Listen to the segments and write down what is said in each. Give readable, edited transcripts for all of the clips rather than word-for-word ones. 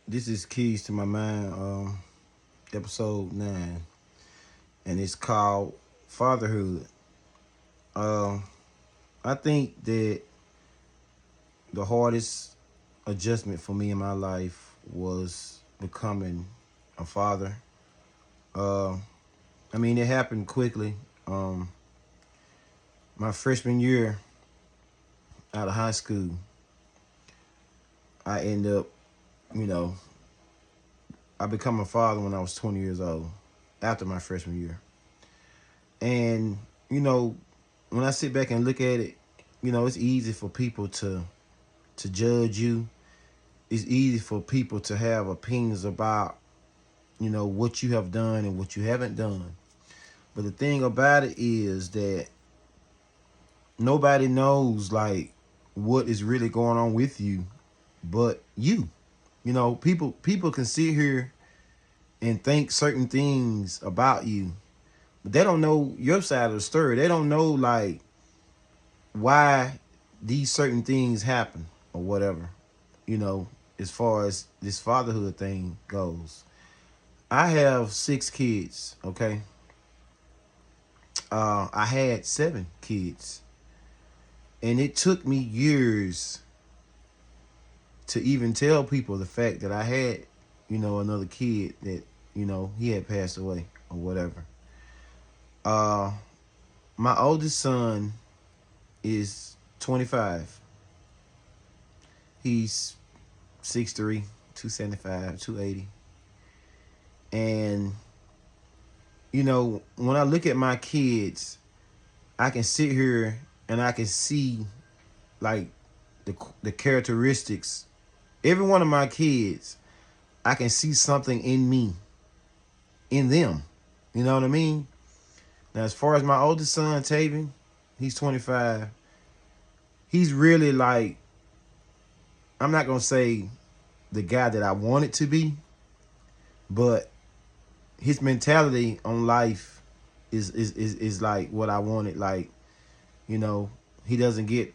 This is Keys to My Mind, episode 9, and it's called Fatherhood. Um, I think that the hardest adjustment for me in my life was becoming a father. Uh, it happened quickly. Um, my freshman year out of high school, I end up, you know, I become a father when I was 20 years old after my freshman year. And, you know, when I sit back and look at it, it's easy for people to judge you. It's easy for people to have opinions about, what you have done and what you haven't done. But the thing about it is that nobody knows like what is really going on with you but you. People can sit here and think certain things about you, but they don't know your side of the story. They don't know like why these certain things happen or whatever, you know, as far as this fatherhood thing goes. I have 6 kids, okay? I had 7 kids. And it took me years to even tell people the fact that I had, another kid that, he had passed away or whatever. Uh, my oldest son is 25. He's 6'3", 275, 280. And, when I look at my kids, I can sit here and I can see like the characteristics. Every one of my kids, I can see something in me, in them. You know what I mean? Now, as far as my oldest son, Taven, he's 25. He's really like, I'm not going to say the guy that I wanted to be, but his mentality on life is like what I wanted. Like, you know, he doesn't get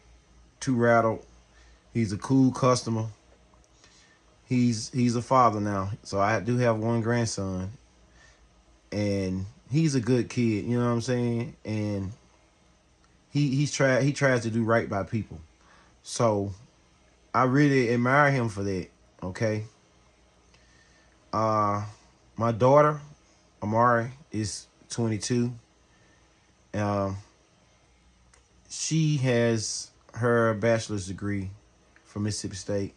too rattled. He's a cool customer. He's a father now, so I do have one grandson, and he's a good kid. You know what I'm saying? And he tries to do right by people. So I really admire him for that. Okay. Uh, my daughter Amari is 22. Um, she has her bachelor's degree from Mississippi State,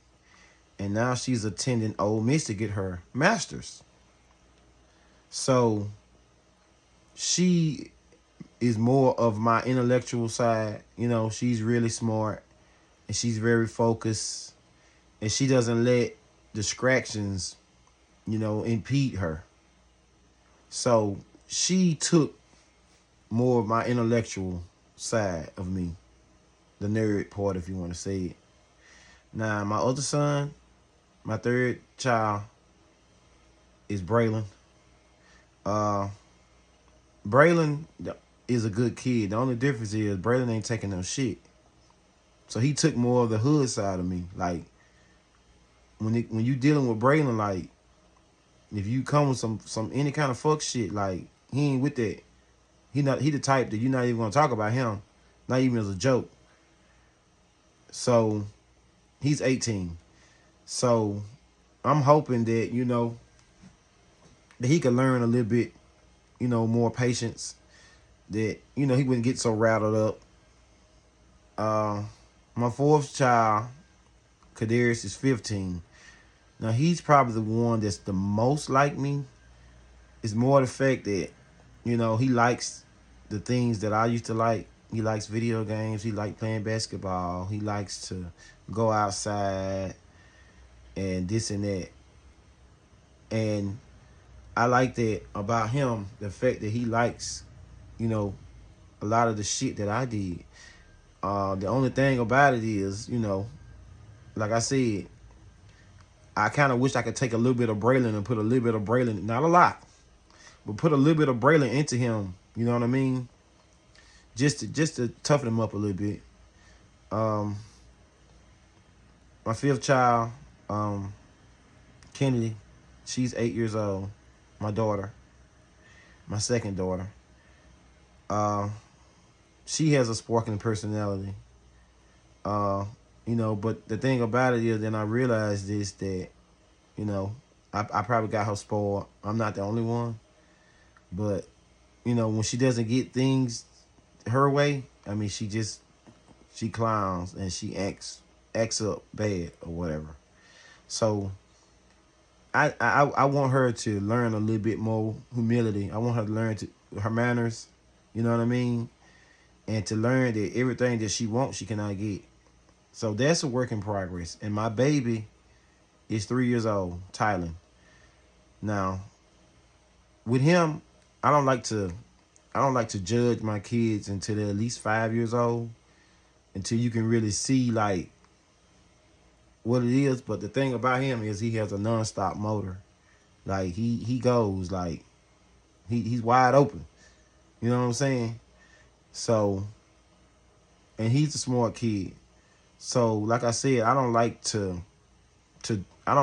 and now she's attending Ole Miss to get her master's. So she is more of my intellectual side. She's really smart and she's very focused, and she doesn't let distractions, impede her. So she took more of my intellectual side of me, the nerd part, if you want to say it. Now, my other son, my third child, is Braylon. Uh, Braylon is a good kid. The only difference is Braylon ain't taking no shit. So he took more of the hood side of me. Like when you dealing with Braylon, like if you come with some any kind of fuck shit, like he ain't with that. He the type that you're not even gonna talk about him, not even as a joke. So he's 18. So I'm hoping that that he could learn a little bit, more patience. That he wouldn't get so rattled up. Uh, my fourth child, Kadarius, is 15. Now he's probably the one that's the most like me. It's more the fact that, he likes the things that I used to like. He likes video games. He likes playing basketball. He likes to go outside and this and that. And I like that about him, the fact that he likes, a lot of the shit that I did. The only thing about it is, like I said, I kind of wish I could take a little bit of Braylon and put a little bit of Braylon, not a lot, but put a little bit of Braylon into him. You know what I mean? Just to toughen him up a little bit. Um, my fifth child, Kennedy, she's 8 years old. My daughter, my second daughter. Uh, she has a sparkling personality. Uh, but the thing about it is, then I realized this, that, I probably got her spoiled. I'm not the only one. But, when she doesn't get things her way, I mean, she clowns and she acts up bad or whatever. So I want her to learn a little bit more humility. I want her to learn her manners, you know what I mean? And to learn that everything that she wants, she cannot get. So that's a work in progress. And my baby is 3 years old, Tylen. Now, with him, I don't like to judge my kids until they're at least 5 years old, until you can really see like what it is. But the thing about him is he has a non-stop motor. Like he goes like he's wide open. You know what I'm saying? So, and he's a smart kid. So, like I said, I don't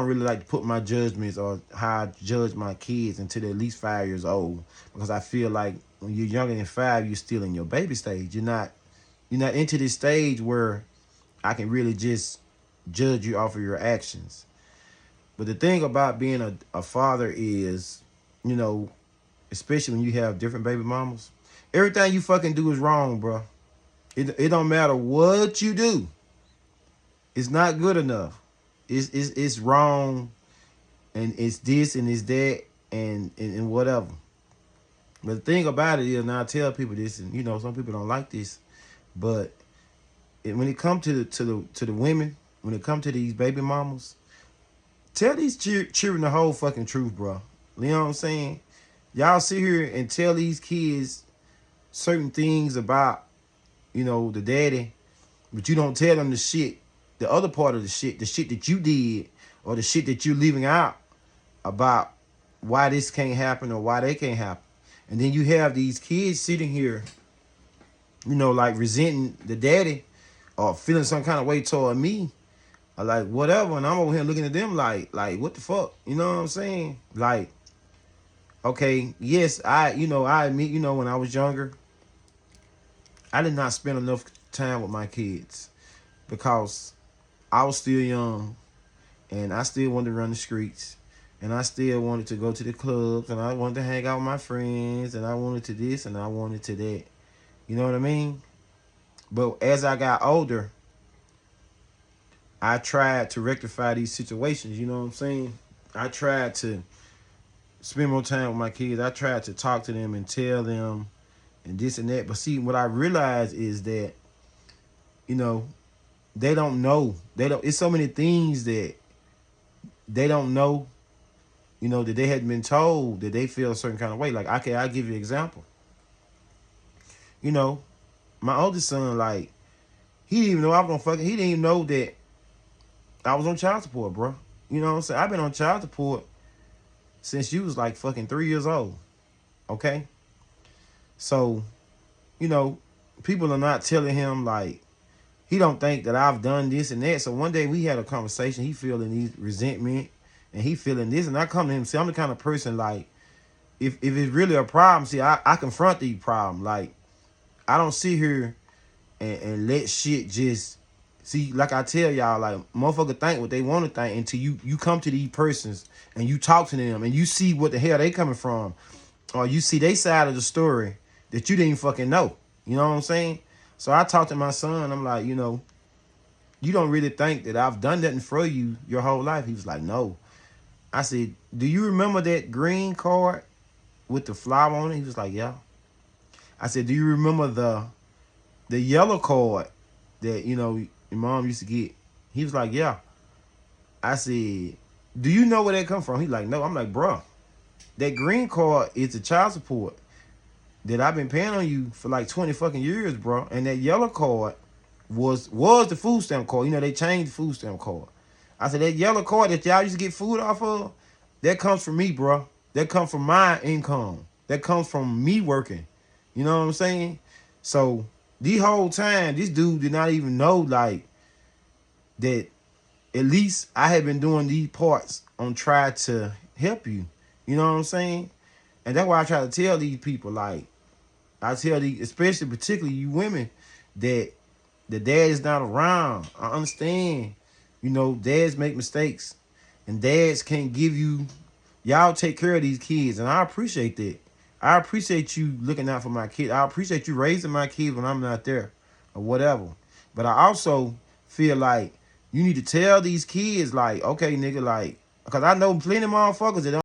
really like to put my judgments or how I judge my kids until they're at least 5 years old, because I feel like when you're younger than 5, you're still in your baby stage. You're not into this stage where I can really just judge you off of your actions. But the thing about being a father is, especially when you have different baby mamas, everything you fucking do is wrong, bro. It don't matter what you do. It's not good enough. It's wrong, and it's this and it's that and whatever. But the thing about it is, and I tell people this, and some people don't like this, but when it comes to the women, when it comes to these baby mamas, tell these children the whole fucking truth, bro. You know what I'm saying? Y'all sit here and tell these kids certain things about, the daddy, but you don't tell them the other part of the shit that you did, or the shit that you're leaving out about why this can't happen or why they can't happen. And then you have these kids sitting here, like resenting the daddy or feeling some kind of way toward me, or like whatever. And I'm over here looking at them like what the fuck? You know what I'm saying? Like, okay, yes, I admit, when I was younger, I did not spend enough time with my kids because I was still young and I still wanted to run the streets, and I still wanted to go to the clubs, and I wanted to hang out with my friends, and I wanted to this and I wanted to that. You know what I mean? But as I got older, I tried to rectify these situations. You know what I'm saying? I tried to spend more time with my kids. I tried to talk to them and tell them and this and that. But see, what I realized is that, they don't know. It's so many things that they don't know, that they hadn't been told, that they feel a certain kind of way. Like, okay, I'll give you an example. My oldest son, like, he didn't even know I was gonna he didn't even know that I was on child support, bro. You know what I'm saying? I've been on child support since you was like fucking 3 years old. Okay? So, people are not telling him, like, he don't think that I've done this and that. So one day we had a conversation. He feeling these resentment and he feeling this. And I come to him and say, I'm the kind of person, like, if it's really a problem, see, I confront the problem. Like, I don't sit here and let shit just, see, like I tell y'all, like, motherfucker think what they want to think until you come to these persons and you talk to them and you see what the hell they coming from, or you see they side of the story that you didn't fucking know. You know what I'm saying? So I talked to my son. I'm like, you don't really think that I've done nothing for you your whole life? He was like, no. I said, do you remember that green card with the flower on it? He was like, yeah. I said, do you remember the yellow card that, your mom used to get? He was like, yeah. I said, do you know where that come from? He like, no. I'm like, bro, that green card is the child support that I've been paying on you for like 20 fucking years, bro. And that yellow card was the food stamp card. They changed the food stamp card. I said, that yellow card that y'all used to get food off of, that comes from me, bro. That comes from my income. That comes from me working. You know what I'm saying? So the whole time, this dude did not even know, like, that at least I have been doing these parts on try to help you. You know what I'm saying? And that's why I try to tell these people, like, I tell these, especially particularly you women, that the dad is not around. I understand. You know, dads make mistakes. And dads can't give you, y'all take care of these kids. And I appreciate that. I appreciate you looking out for my kids. I appreciate you raising my kids when I'm not there or whatever. But I also feel like you need to tell these kids, like, okay, nigga, like, because I know plenty of motherfuckers that don't